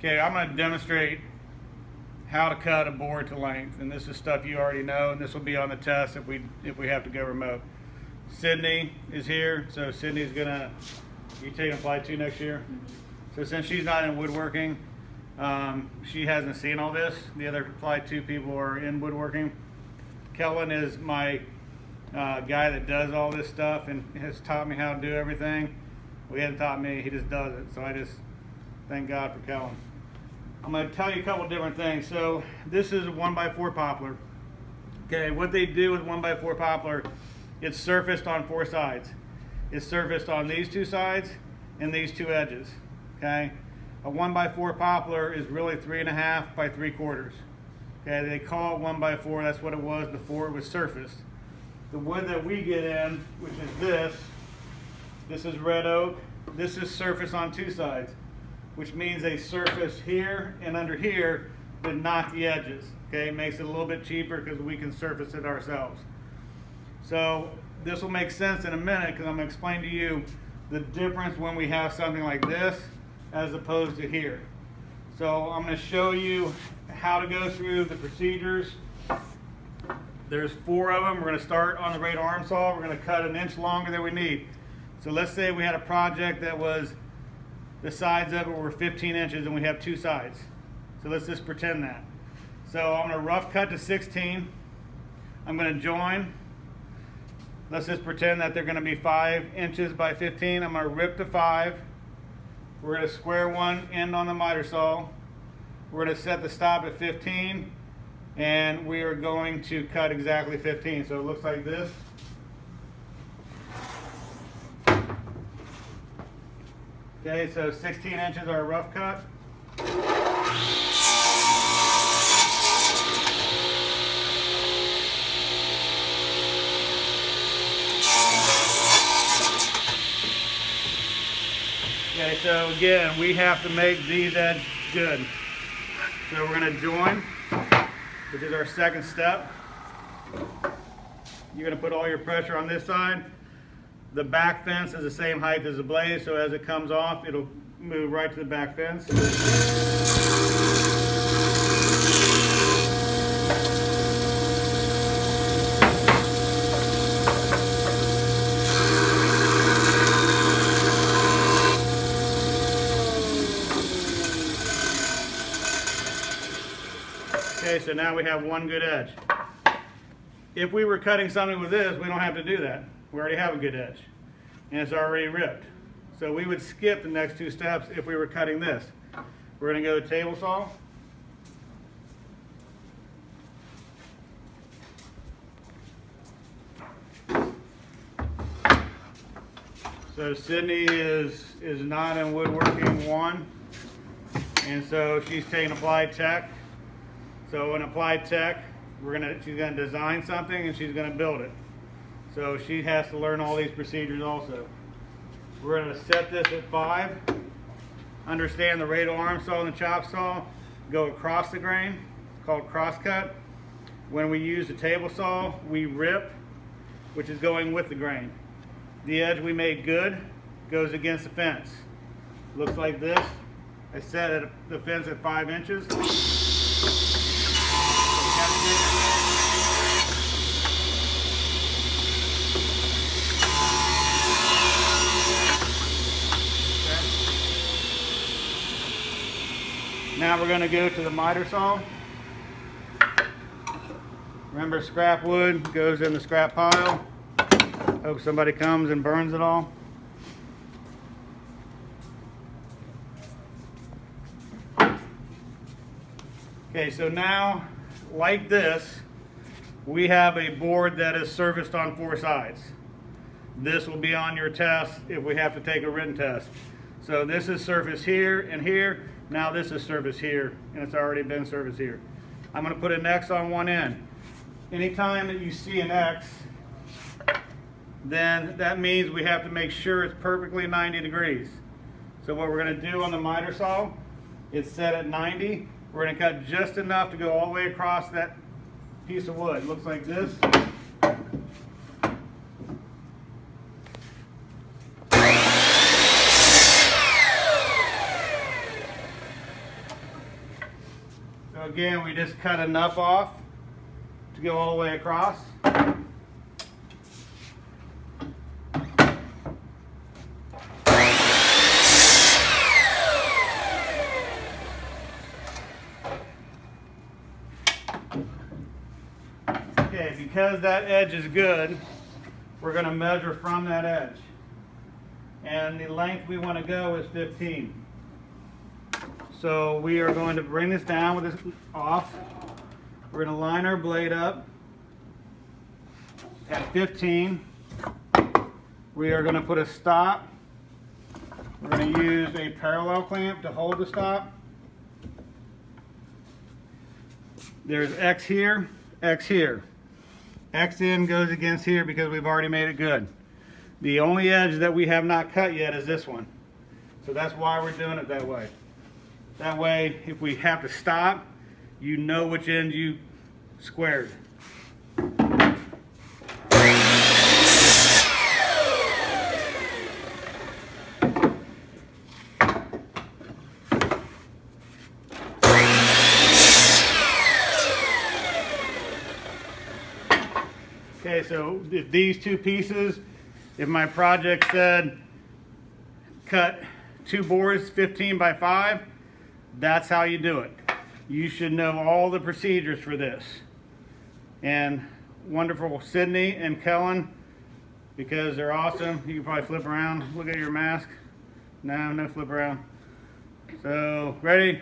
Okay, I'm going to demonstrate how to cut a board to length, and this is stuff you already know, and this will be on the test if we have to go remote. Sydney is here, so Sydney's gonna, you taking Applied 2 next year? So since she's not in woodworking, she hasn't seen all this. The other Applied 2 people are in woodworking. Kellen is my guy that does all this stuff and has taught me how to do everything. Well, he hasn't taught me, he just does it. So I just thank God for Kellen. I'm going to tell you a couple different things. So this is a 1x4 poplar. Okay, what they do with 1x4 poplar, it's surfaced on 4 sides. It's surfaced on these 2 sides and these 2 edges. Okay, a 1x4 poplar is really 3.5 by 3/4. Okay, they call it 1x4. That's what it was before it was surfaced. The wood that we get in, which is this is red oak. This is surface on 2 sides, which means they surface here and under here, but not the edges. Okay, it makes it a little bit cheaper because we can surface it ourselves. So this will make sense in a minute because I'm going to explain to you the difference when we have something like this as opposed to here. So I'm going to show you how to go through the procedures. There's 4 of them. We're going to start on the Rado arm saw. We're going to cut 1 inch longer than we need. So let's say we had a project that was, the sides of it were 15 inches and we have 2 sides. So let's just pretend that. So I'm going to rough cut to 16. I'm going to join. Let's just pretend that they're going to be 5 inches by 15. I'm going to rip to 5. We're going to square one end on the miter saw. We're going to set the stop at 15. And we are going to cut exactly 15. So it looks like this. Okay, so 16 inches are a rough cut. Okay, so again, we have to make these edges good. So we're going to join, which is our second step. You're going to put all your pressure on this side. The back fence is the same height as the blade, so as it comes off, it'll move right to the back fence. Okay, so now we have one good edge. If we were cutting something with this, we don't have to do that. We already have a good edge, and it's already ripped. So we would skip the next 2 steps if we were cutting this. We're going to go to table saw. So Sydney is not in woodworking 1, and so she's taking Applied Tech. So in Applied Tech, she's going to design something and she's going to build it. So she has to learn all these procedures also. We're going to set this at 5. Understand the Rado arm saw and the chop saw go across the grain. It's called cross cut. When we use the table saw, we rip, which is going with the grain. The edge we made good goes against the fence. Looks like this. I set the fence at 5 inches. Now we're going to go to the miter saw. Remember, scrap wood goes in the scrap pile. Hope somebody comes and burns it all. Okay, so now, like this, we have a board that is surfaced on 4 sides. This will be on your test if we have to take a written test. So this is surface here and here. Now this is surface here, and it's already been surfaced here. I'm going to put an X on one end. Anytime that you see an X, then that means we have to make sure it's perfectly 90 degrees. So what we're going to do on the miter saw, it's set at 90. We're going to cut just enough to go all the way across that piece of wood. It looks like this. again, we just cut enough off to go all the way across. Okay, because that edge is good, we're going to measure from that edge. And the length we want to go is 15. So we are going to bring this down with this off. We're going to line our blade up at 15. We are going to put a stop. We're going to use a parallel clamp to hold the stop. There's X here, X here. X in goes against here because we've already made it good. The only edge that we have not cut yet is this one. So that's why we're doing it that way. That way, if we have to stop, you know which end you squared. Okay, so if these two pieces, if my project said cut 2 boards 15 by 5, that's how you do it. You should know all the procedures for this. And wonderful Sydney and Kellen, because they're awesome. You can probably flip around. Look at your mask. No flip around. So, ready?